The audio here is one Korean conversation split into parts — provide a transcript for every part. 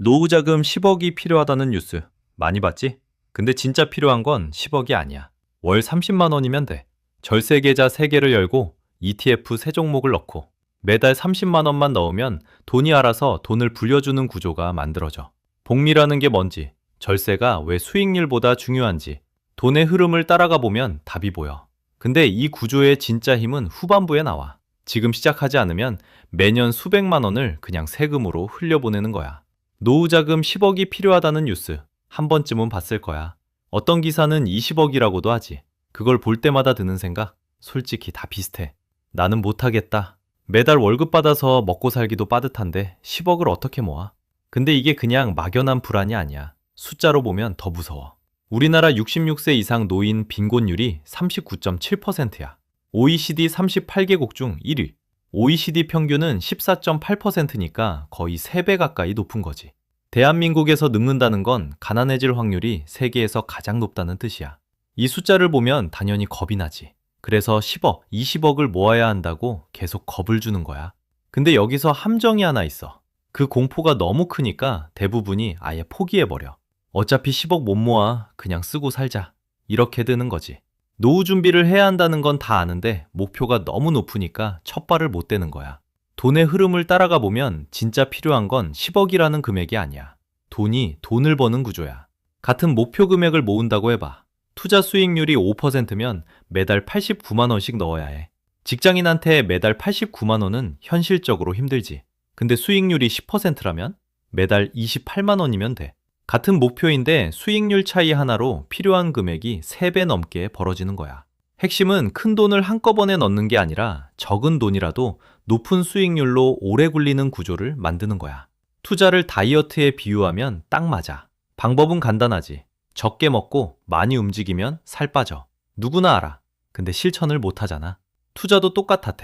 노후자금 10억이 필요하다는 뉴스 많이 봤지? 근데 진짜 필요한 건 10억이 아니야. 월 30만 원이면 돼. 절세 계좌 3개를 열고 ETF 3종목을 넣고 매달 30만 원만 넣으면 돈이 알아서 돈을 불려주는 구조가 만들어져. 복리라는 게 뭔지, 절세가 왜 수익률보다 중요한지, 돈의 흐름을 따라가 보면 답이 보여. 근데 이 구조의 진짜 힘은 후반부에 나와. 지금 시작하지 않으면 매년 수백만 원을 그냥 세금으로 흘려보내는 거야. 노후자금 10억이 필요하다는 뉴스 한 번쯤은 봤을 거야. 어떤 기사는 20억이라고도 하지. 그걸 볼 때마다 드는 생각, 솔직히 다 비슷해. 나는 못하겠다. 매달 월급 받아서 먹고 살기도 빠듯한데 10억을 어떻게 모아? 근데 이게 그냥 막연한 불안이 아니야. 숫자로 보면 더 무서워. 우리나라 66세 이상 노인 빈곤율이 39.7%야. OECD 38개국 중 1위. OECD 평균은 14.8%니까 거의 3배 가까이 높은 거지. 대한민국에서 늙는다는 건 가난해질 확률이 세계에서 가장 높다는 뜻이야. 이 숫자를 보면 당연히 겁이 나지. 그래서 10억, 20억을 모아야 한다고 계속 겁을 주는 거야. 근데 여기서 함정이 하나 있어. 그 공포가 너무 크니까 대부분이 아예 포기해버려. 어차피 10억 못 모아, 그냥 쓰고 살자. 이렇게 드는 거지. 노후 준비를 해야 한다는 건 다 아는데 목표가 너무 높으니까 첫 발을 못 떼는 거야. 돈의 흐름을 따라가 보면 진짜 필요한 건 10억이라는 금액이 아니야. 돈이 돈을 버는 구조야. 같은 목표 금액을 모은다고 해봐. 투자 수익률이 5%면 매달 89만 원씩 넣어야 해. 직장인한테 매달 89만 원은 현실적으로 힘들지. 근데 수익률이 10%라면 매달 28만 원이면 돼. 같은 목표인데 수익률 차이 하나로 필요한 금액이 3배 넘게 벌어지는 거야. 핵심은 큰 돈을 한꺼번에 넣는 게 아니라 적은 돈이라도 높은 수익률로 오래 굴리는 구조를 만드는 거야. 투자를 다이어트에 비유하면 딱 맞아. 방법은 간단하지. 적게 먹고 많이 움직이면 살 빠져. 누구나 알아. 근데 실천을 못 하잖아. 투자도 똑같아.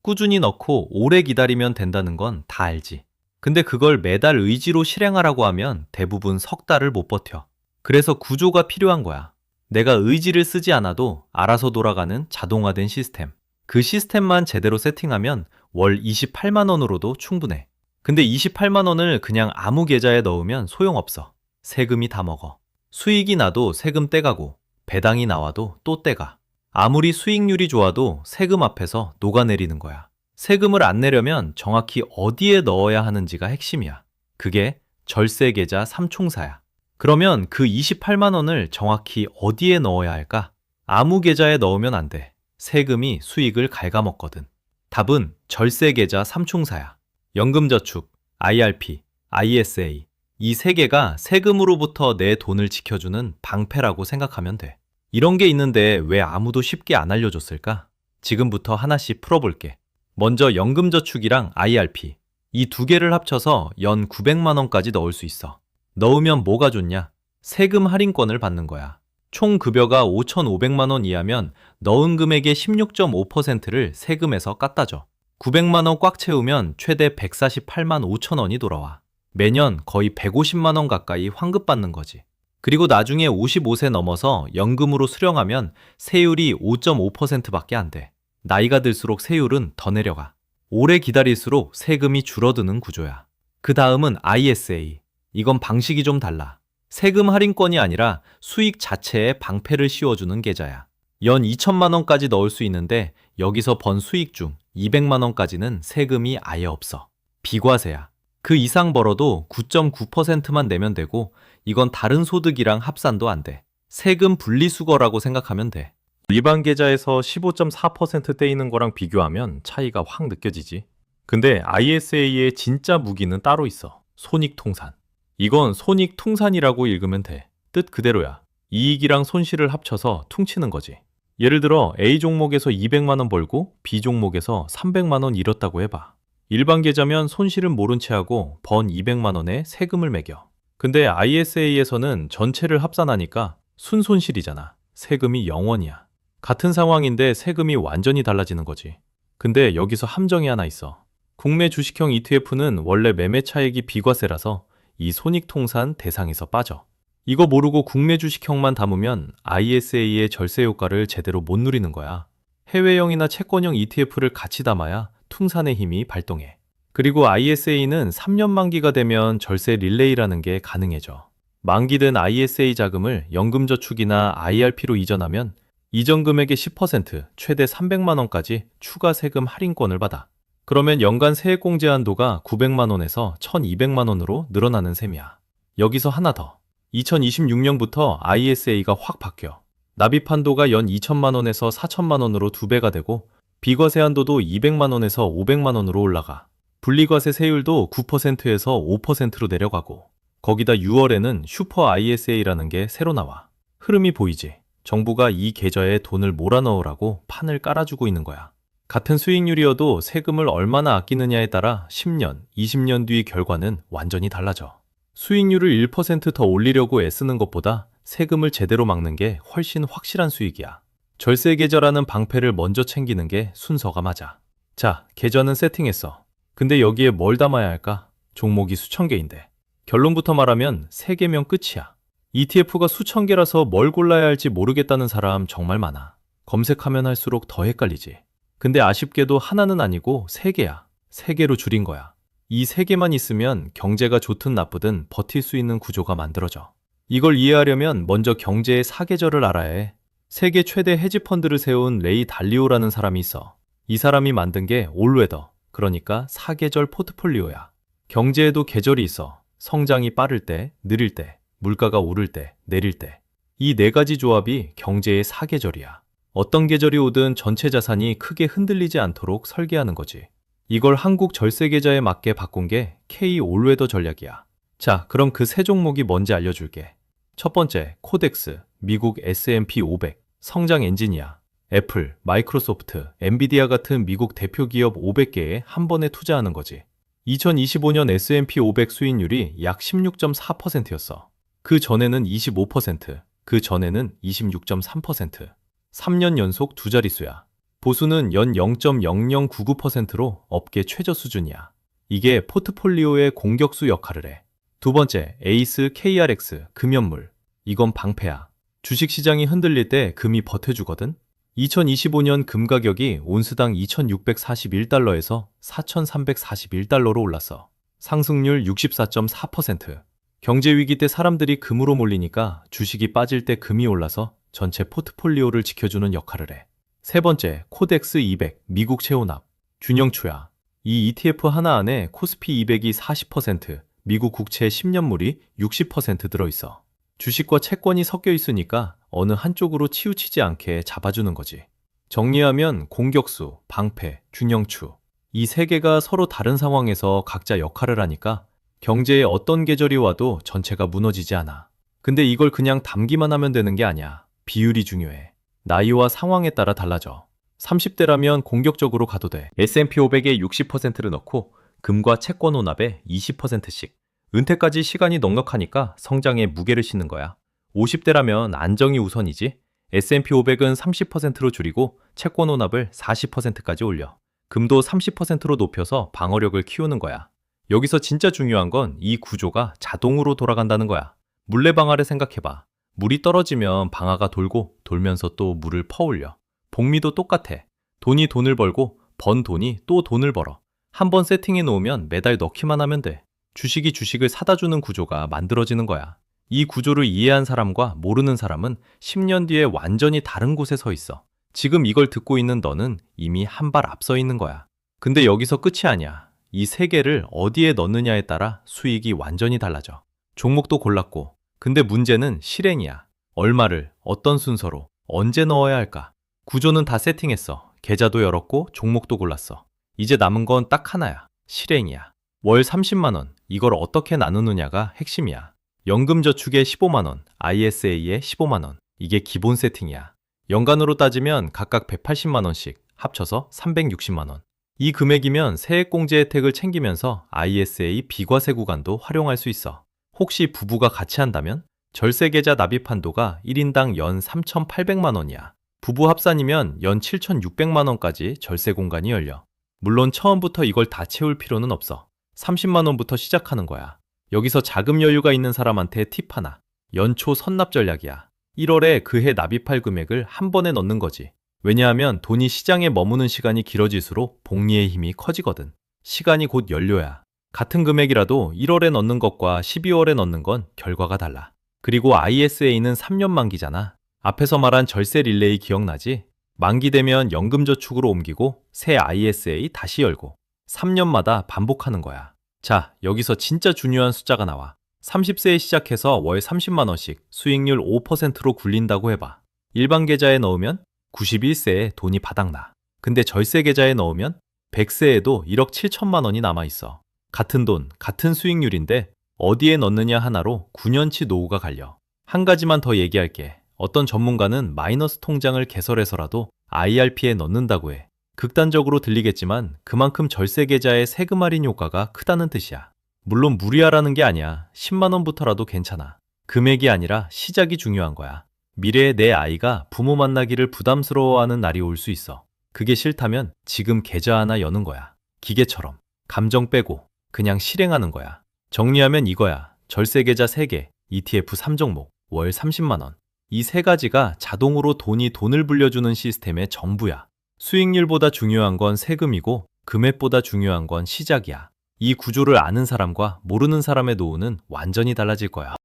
꾸준히 넣고 오래 기다리면 된다는 건 다 알지. 근데 그걸 매달 의지로 실행하라고 하면 대부분 석 달을 못 버텨. 그래서 구조가 필요한 거야. 내가 의지를 쓰지 않아도 알아서 돌아가는 자동화된 시스템. 그 시스템만 제대로 세팅하면 월 28만 원으로도 충분해. 근데 28만 원을 그냥 아무 계좌에 넣으면 소용없어. 세금이 다 먹어. 수익이 나도 세금 떼가고 배당이 나와도 또 떼가. 아무리 수익률이 좋아도 세금 앞에서 녹아내리는 거야. 세금을 안 내려면 정확히 어디에 넣어야 하는지가 핵심이야. 그게 절세 계좌 3총사야. 그러면 그 28만 원을 정확히 어디에 넣어야 할까? 아무 계좌에 넣으면 안 돼. 세금이 수익을 갉아먹거든. 답은 절세 계좌 3총사야. 연금저축, IRP, ISA. 이 세 개가 세금으로부터 내 돈을 지켜주는 방패라고 생각하면 돼. 이런 게 있는데 왜 아무도 쉽게 안 알려줬을까? 지금부터 하나씩 풀어볼게. 먼저 연금저축이랑 IRP. 이 두 개를 합쳐서 연 900만 원까지 넣을 수 있어. 넣으면 뭐가 좋냐? 세금 할인권을 받는 거야. 총 급여가 5,500만 원 이하면 넣은 금액의 16.5%를 세금에서 깎아줘. 900만 원 꽉 채우면 최대 148만 5천 원이 돌아와. 매년 거의 150만 원 가까이 환급받는 거지. 그리고 나중에 55세 넘어서 연금으로 수령하면 세율이 5.5%밖에 안 돼. 나이가 들수록 세율은 더 내려가. 오래 기다릴수록 세금이 줄어드는 구조야. 그 다음은 ISA. 이건 방식이 좀 달라. 세금 할인권이 아니라 수익 자체에 방패를 씌워주는 계좌야. 연 2천만 원까지 넣을 수 있는데 여기서 번 수익 중 200만 원까지는 세금이 아예 없어. 비과세야. 그 이상 벌어도 9.9%만 내면 되고 이건 다른 소득이랑 합산도 안 돼. 세금 분리수거라고 생각하면 돼. 일반 계좌에서 15.4% 떼이는 거랑 비교하면 차이가 확 느껴지지. 근데 ISA의 진짜 무기는 따로 있어. 손익통산. 이건 손익통산이라고 읽으면 돼. 뜻 그대로야. 이익이랑 손실을 합쳐서 퉁치는 거지. 예를 들어 A 종목에서 200만 원 벌고 B 종목에서 300만 원 잃었다고 해봐. 일반 계좌면 손실은 모른 채 하고 번 200만 원에 세금을 매겨. 근데 ISA에서는 전체를 합산하니까 순손실이잖아. 세금이 0원이야. 같은 상황인데 세금이 완전히 달라지는 거지. 근데 여기서 함정이 하나 있어. 국내 주식형 ETF는 원래 매매 차익이 비과세라서 이 손익통산 대상에서 빠져. 이거 모르고 국내 주식형만 담으면 ISA의 절세 효과를 제대로 못 누리는 거야. 해외형이나 채권형 ETF를 같이 담아야 퉁산의 힘이 발동해. 그리고 ISA는 3년 만기가 되면 절세 릴레이라는 게 가능해져. 만기된 ISA 자금을 연금저축이나 IRP로 이전하면 이전 금액의 10%, 최대 300만 원까지 추가 세금 할인권을 받아. 그러면 연간 세액공제 한도가 900만 원에서 1200만 원으로 늘어나는 셈이야. 여기서 하나 더. 2026년부터 ISA가 확 바뀌어. 납입 한도가 연 2천만 원에서 4천만 원으로 2배가 되고 비과세 한도도 200만 원에서 500만 원으로 올라가. 분리과세 세율도 9%에서 5%로 내려가고 거기다 6월에는 슈퍼 ISA라는 게 새로 나와. 흐름이 보이지? 정부가 이 계좌에 돈을 몰아넣으라고 판을 깔아주고 있는 거야. 같은 수익률이어도 세금을 얼마나 아끼느냐에 따라 10년, 20년 뒤 결과는 완전히 달라져. 수익률을 1%더 올리려고 애쓰는 것보다 세금을 제대로 막는 게 훨씬 확실한 수익이야. 절세 계좌라는 방패를 먼저 챙기는 게 순서가 맞아. 자, 계좌는 세팅했어. 근데 여기에 뭘 담아야 할까? 종목이 수천 개인데. 결론부터 말하면 3개면 끝이야. ETF가 수천 개라서 뭘 골라야 할지 모르겠다는 사람 정말 많아. 검색하면 할수록 더 헷갈리지. 근데 아쉽게도 하나는 아니고 3개야. 3개로 줄인 거야. 이 3개만 있으면 경제가 좋든 나쁘든 버틸 수 있는 구조가 만들어져. 이걸 이해하려면 먼저 경제의 사계절을 알아야 해. 세계 최대 헤지펀드를 세운 레이 달리오라는 사람이 있어. 이 사람이 만든 게 올웨더, 그러니까 사계절 포트폴리오야. 경제에도 계절이 있어. 성장이 빠를 때, 느릴 때, 물가가 오를 때, 내릴 때. 이 4가지 조합이 경제의 사계절이야. 어떤 계절이 오든 전체 자산이 크게 흔들리지 않도록 설계하는 거지. 이걸 한국 절세 계좌에 맞게 바꾼 게 K 올웨더 전략이야. 자, 그럼 그 3종목이 뭔지 알려줄게. 첫 번째, 코덱스, 미국 S&P 500, 성장 엔지니아, 애플, 마이크로소프트, 엔비디아 같은 미국 대표 기업 500개에 한 번에 투자하는 거지. 2025년 S&P 500 수익률이 약 16.4%였어. 그 전에는 25%, 그 전에는 26.3%. 3년 연속 두 자릿수야. 보수는 연 0.0099%로 업계 최저 수준이야. 이게 포트폴리오의 공격수 역할을 해. 두 번째, 에이스 KRX, 금연물. 이건 방패야. 주식시장이 흔들릴 때 금이 버텨주거든? 2025년 금 가격이 온스당 2,641달러에서 4,341달러로 올랐어. 상승률 64.4%. 경제위기 때 사람들이 금으로 몰리니까 주식이 빠질 때 금이 올라서 전체 포트폴리오를 지켜주는 역할을 해. 세 번째, 코덱스 200, 미국 체온압. 균형추야. 이 ETF 하나 안에 코스피 200이 40%, 미국 국채 10년물이 60% 들어있어. 주식과 채권이 섞여 있으니까 어느 한쪽으로 치우치지 않게 잡아주는 거지. 정리하면 공격수, 방패, 균형추. 이 3개가 서로 다른 상황에서 각자 역할을 하니까 경제에 어떤 계절이 와도 전체가 무너지지 않아. 근데 이걸 그냥 담기만 하면 되는 게 아니야. 비율이 중요해. 나이와 상황에 따라 달라져. 30대라면 공격적으로 가도 돼. S&P 500에 60%를 넣고 금과 채권 혼합에 20%씩. 은퇴까지 시간이 넉넉하니까 성장에 무게를 싣는 거야. 50대라면 안정이 우선이지. S&P 500은 30%로 줄이고 채권 혼합을 40%까지 올려. 금도 30%로 높여서 방어력을 키우는 거야. 여기서 진짜 중요한 건 이 구조가 자동으로 돌아간다는 거야. 물레방아를 생각해봐. 물이 떨어지면 방아가 돌고 돌면서 또 물을 퍼올려. 복리도 똑같아. 돈이 돈을 벌고 번 돈이 또 돈을 벌어. 한번 세팅해 놓으면 매달 넣기만 하면 돼. 주식이 주식을 사다 주는 구조가 만들어지는 거야. 이 구조를 이해한 사람과 모르는 사람은 10년 뒤에 완전히 다른 곳에 서 있어. 지금 이걸 듣고 있는 너는 이미 한 발 앞서 있는 거야. 근데 여기서 끝이 아니야. 이 3개를 어디에 넣느냐에 따라 수익이 완전히 달라져. 종목도 골랐고, 근데 문제는 실행이야. 얼마를, 어떤 순서로, 언제 넣어야 할까? 구조는 다 세팅했어. 계좌도 열었고 종목도 골랐어. 이제 남은 건 딱 하나야. 실행이야. 월 30만 원, 이걸 어떻게 나누느냐가 핵심이야. 연금저축에 15만 원, ISA에 15만 원. 이게 기본 세팅이야. 연간으로 따지면 각각 180만 원씩 합쳐서 360만 원. 이 금액이면 세액공제 혜택을 챙기면서 ISA 비과세 구간도 활용할 수 있어. 혹시 부부가 같이 한다면 절세계좌 납입 한도가 1인당 연 3,800만 원이야. 부부 합산이면 연 7,600만 원까지 절세 공간이 열려. 물론 처음부터 이걸 다 채울 필요는 없어. 30만 원부터 시작하는 거야. 여기서 자금 여유가 있는 사람한테 팁 하나. 연초 선납 전략이야. 1월에 그해 납입할 금액을 한 번에 넣는 거지. 왜냐하면 돈이 시장에 머무는 시간이 길어질수록 복리의 힘이 커지거든. 시간이 곧 연료야. 같은 금액이라도 1월에 넣는 것과 12월에 넣는 건 결과가 달라. 그리고 ISA는 3년 만기잖아. 앞에서 말한 절세 릴레이 기억나지? 만기되면 연금저축으로 옮기고 새 ISA 다시 열고 3년마다 반복하는 거야. 자, 여기서 진짜 중요한 숫자가 나와. 30세에 시작해서 월 30만 원씩 수익률 5%로 굴린다고 해봐. 일반 계좌에 넣으면 91세에 돈이 바닥나. 근데 절세 계좌에 넣으면 100세에도 1억 7천만 원이 남아있어. 같은 돈, 같은 수익률인데 어디에 넣느냐 하나로 9년치 노후가 갈려. 한 가지만 더 얘기할게. 어떤 전문가는 마이너스 통장을 개설해서라도 IRP에 넣는다고 해. 극단적으로 들리겠지만 그만큼 절세 계좌의 세금 할인 효과가 크다는 뜻이야. 물론 무리하라는 게 아니야. 10만 원부터라도 괜찮아. 금액이 아니라 시작이 중요한 거야. 미래의 내 아이가 부모 만나기를 부담스러워하는 날이 올 수 있어. 그게 싫다면 지금 계좌 하나 여는 거야. 기계처럼. 감정 빼고 그냥 실행하는 거야. 정리하면 이거야. 절세 계좌 3개, ETF 3종목, 월 30만 원. 이 세 가지가 자동으로 돈이 돈을 불려주는 시스템의 전부야. 수익률보다 중요한 건 세금이고 금액보다 중요한 건 시작이야. 이 구조를 아는 사람과 모르는 사람의 노후는 완전히 달라질 거야.